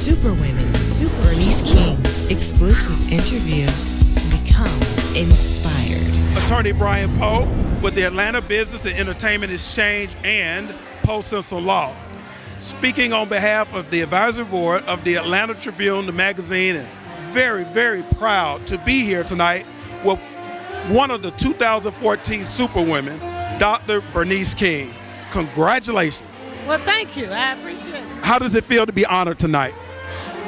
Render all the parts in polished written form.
Superwomen, Bernice King, exclusive interview. Become inspired. Attorney Brian Poe with the Atlanta Business and Entertainment Exchange and Poe Counsel Law. Speaking on behalf of the advisory board of the Atlanta Tribune, the magazine, and very, very proud to be here tonight with one of the 2014 Superwomen, Dr. Bernice King. Congratulations. Well, thank you. I appreciate it. How does it feel to be honored tonight?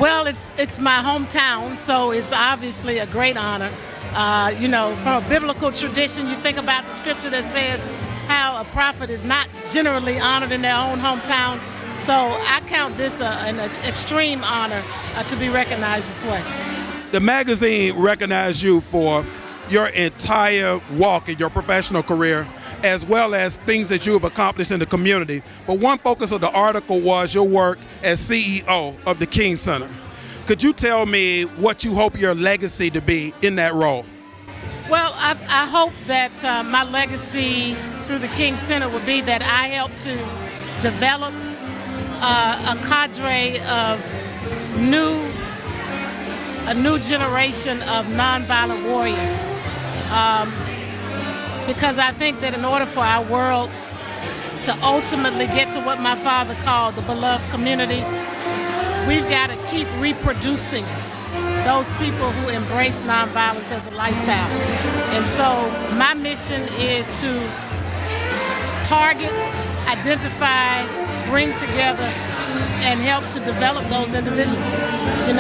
Well, it's my hometown, so it's obviously a great honor. From a biblical tradition, you think about the scripture that says how a prophet is not generally honored in their own hometown. So I count this an extreme honor to be recognized this way. The magazine recognized you for your entire walk in your professional career, as well as things that you have accomplished in the community. But one focus of the article was your work as CEO of the King Center. Could you tell me what you hope your legacy to be in that role? Well, I hope that my legacy through the King Center would be that I helped to develop a cadre of a new generation of nonviolent warriors. Because I think that in order for our world to ultimately get to what my father called the beloved community, we've got to keep reproducing those people who embrace nonviolence as a lifestyle. And so my mission is to target, identify, bring together, and help to develop those individuals, who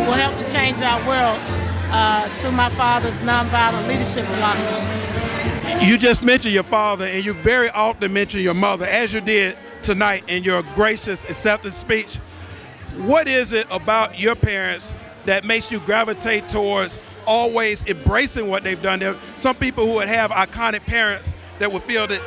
will help to change our world through my father's nonviolent leadership philosophy. You just mentioned your father, and you very often mention your mother, as you did tonight in your gracious acceptance speech. What is it about your parents that makes you gravitate towards always embracing what they've done? There are some people who would have iconic parents that would feel that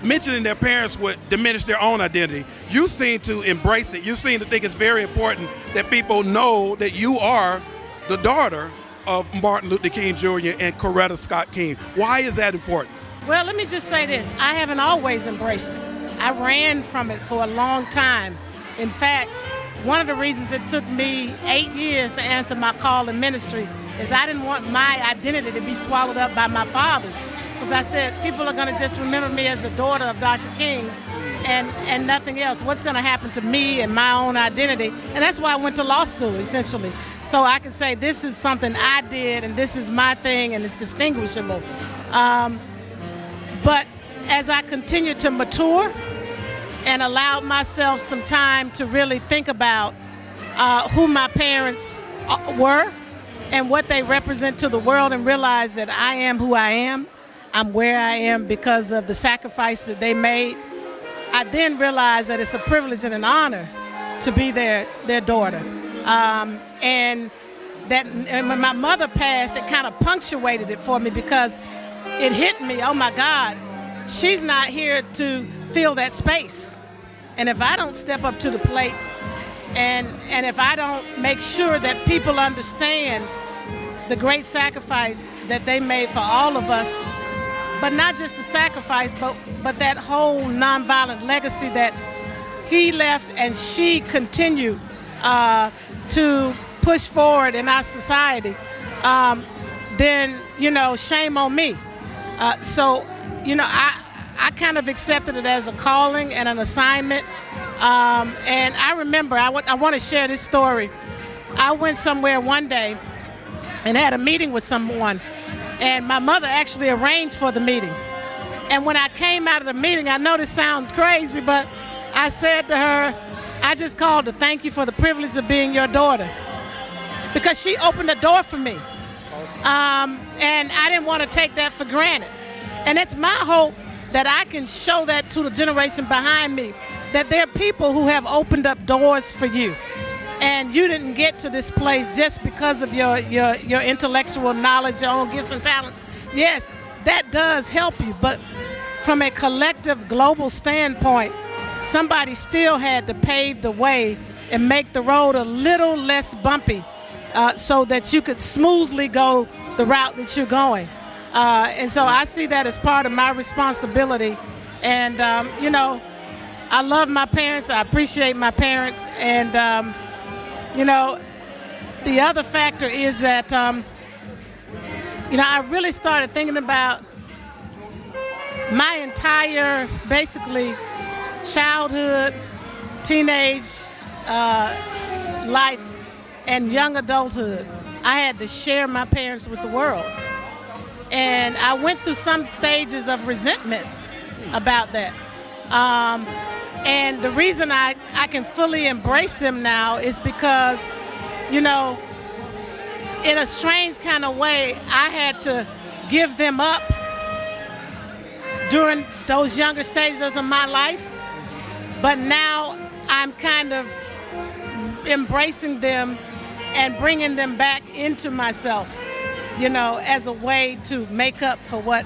mentioning their parents would diminish their own identity. You seem to embrace it. You seem to think it's very important that people know that you are the daughter of Martin Luther King Jr. and Coretta Scott King. Why is that important? Well, let me just say this. I haven't always embraced it. I ran from it for a long time. In fact, one of the reasons it took me 8 years to answer my call in ministry is I didn't want my identity to be swallowed up by my father's. Because I said, people are going to just remember me as the daughter of Dr. King and nothing else. What's going to happen to me and my own identity? And that's why I went to law school, essentially. So I can say this is something I did and this is my thing and it's distinguishable. But as I continued to mature and allowed myself some time to really think about who my parents were and what they represent to the world and realize that I am who I am, I'm where I am because of the sacrifice that they made, I then realized that it's a privilege and an honor to be their daughter. And when my mother passed, it kind of punctuated it for me because it hit me, oh my God, she's not here to fill that space. And if I don't step up to the plate and if I don't make sure that people understand the great sacrifice that they made for all of us, but not just the sacrifice, but that whole nonviolent legacy that he left and she continued to push forward in our society, then, shame on me. I kind of accepted it as a calling and an assignment. And I remember, I want to share this story. I went somewhere one day and had a meeting with someone. And my mother actually arranged for the meeting. And when I came out of the meeting, I know this sounds crazy, but I said to her, I just called to thank you for the privilege of being your daughter. Because she opened the door for me. And I didn't want to take that for granted. And it's my hope that I can show that to the generation behind me, that there are people who have opened up doors for you. And you didn't get to this place just because of your intellectual knowledge, your own gifts and talents. Yes, that does help you, but from a collective global standpoint, somebody still had to pave the way and make the road a little less bumpy so that you could smoothly go the route that you're going. And so I see that as part of my responsibility. And, I love my parents. I appreciate my parents. And You know, the other factor is that, I really started thinking about my entire, basically, childhood, teenage life, and young adulthood. I had to share my parents with the world. And I went through some stages of resentment about that. And the reason I can fully embrace them now is because, in a strange kind of way, I had to give them up during those younger stages of my life. But now I'm kind of embracing them and bringing them back into myself, as a way to make up for what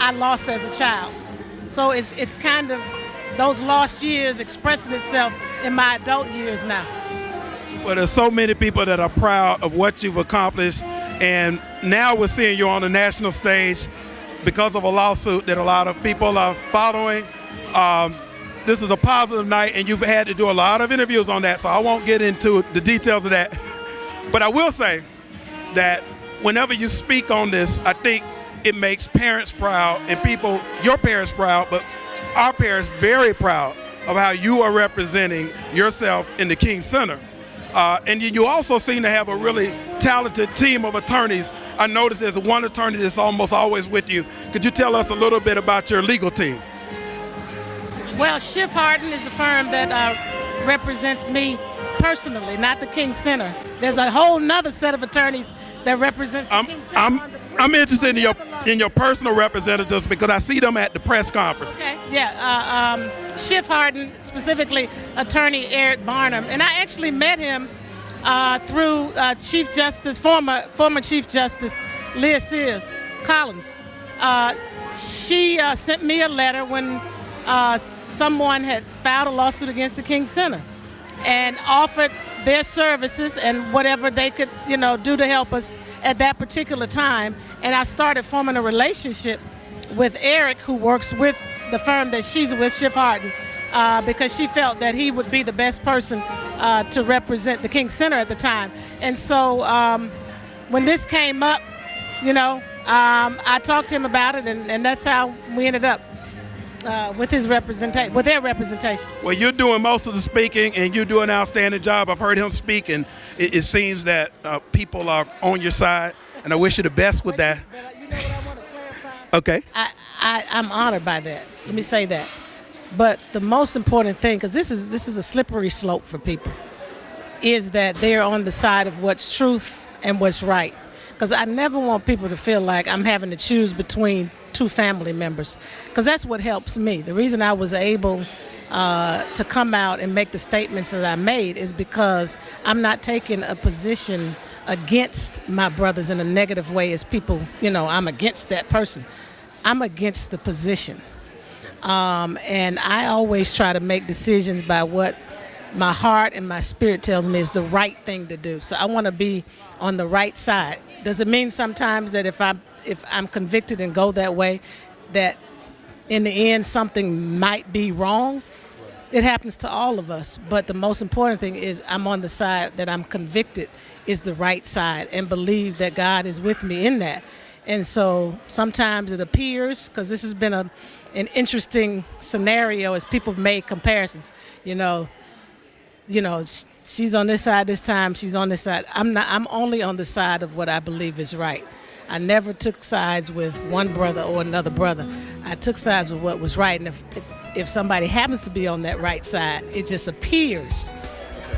I lost as a child. So it's kind of those lost years expressing itself in my adult years now. Well, there's so many people that are proud of what you've accomplished, and now we're seeing you on the national stage because of a lawsuit that a lot of people are following. This is a positive night, and you've had to do a lot of interviews on that, so I won't get into the details of that. But I will say that whenever you speak on this, I think it makes parents proud, and people, your parents proud, but our parents very proud of how you are representing yourself in the King Center. And you also seem to have a really talented team of attorneys. I noticed there's one attorney that's almost always with you. Could you tell us a little bit about your legal team? Well, Schiff Harden is the firm that represents me personally, not the King Center. There's a whole nother set of attorneys that represents the King Center. I'm interested in your personal representatives because I see them at the press conference. Okay, yeah. Schiff Harden, specifically Attorney Eric Barnum, and I actually met him through Chief Justice, former Chief Justice Leah Sears Collins. She sent me a letter when someone had filed a lawsuit against the King Center and offered their services and whatever they could, do to help us at that particular time. And I started forming a relationship with Eric, who works with the firm that she's with, Schiff Harden, because she felt that he would be the best person to represent the King Center at the time. And so when this came up, I talked to him about it, and that's how we ended up with their representation. Well, you're doing most of the speaking, and you do an outstanding job. I've heard him speak, and it seems that people are on your side, and I wish you the best with that. But you know what I want to clarify? Okay. I'm honored by that. Let me say that. But the most important thing, because this is a slippery slope for people, is that they're on the side of what's truth and what's right. Because I never want people to feel like I'm having to choose between two family members, because that's what helps me. The reason I was able to come out and make the statements that I made is because I'm not taking a position against my brothers in a negative way as people, I'm against that person. I'm against the position. And I always try to make decisions by what my heart and my spirit tells me is the right thing to do. So I want to be on the right side. Does it mean sometimes that if I'm convicted and go that way, that in the end something might be wrong? It happens to all of us. But the most important thing is I'm on the side that I'm convicted is the right side, and believe that God is with me in that. And so sometimes it appears, because this has been an interesting scenario as people have made comparisons, she's on this side this time, she's on this side. I'm only on the side of what I believe is right. I never took sides with one brother or another brother. I took sides with what was right. And if somebody happens to be on that right side, it just appears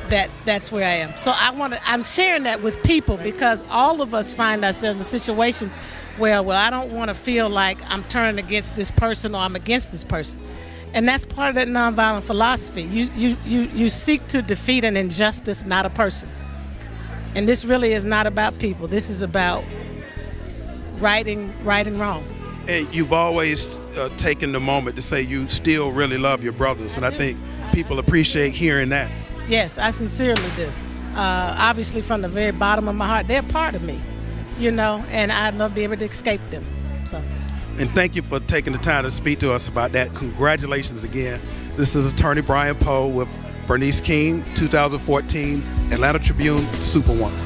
that that's where I am. So I'm sharing that with people because all of us find ourselves in situations where, I don't want to feel like I'm turning against this person or I'm against this person. And that's part of that nonviolent philosophy. You seek to defeat an injustice, not a person. And this really is not about people. This is about righting wrong. And you've always taken the moment to say you still really love your brothers, and I think people appreciate hearing that. Yes, I sincerely do. Obviously, from the very bottom of my heart, they're part of me, and I'd love to be able to escape them. So. And thank you for taking the time to speak to us about that. Congratulations again. This is Attorney Brian Poe with Bernice King, 2014 Atlanta Tribune Superwoman.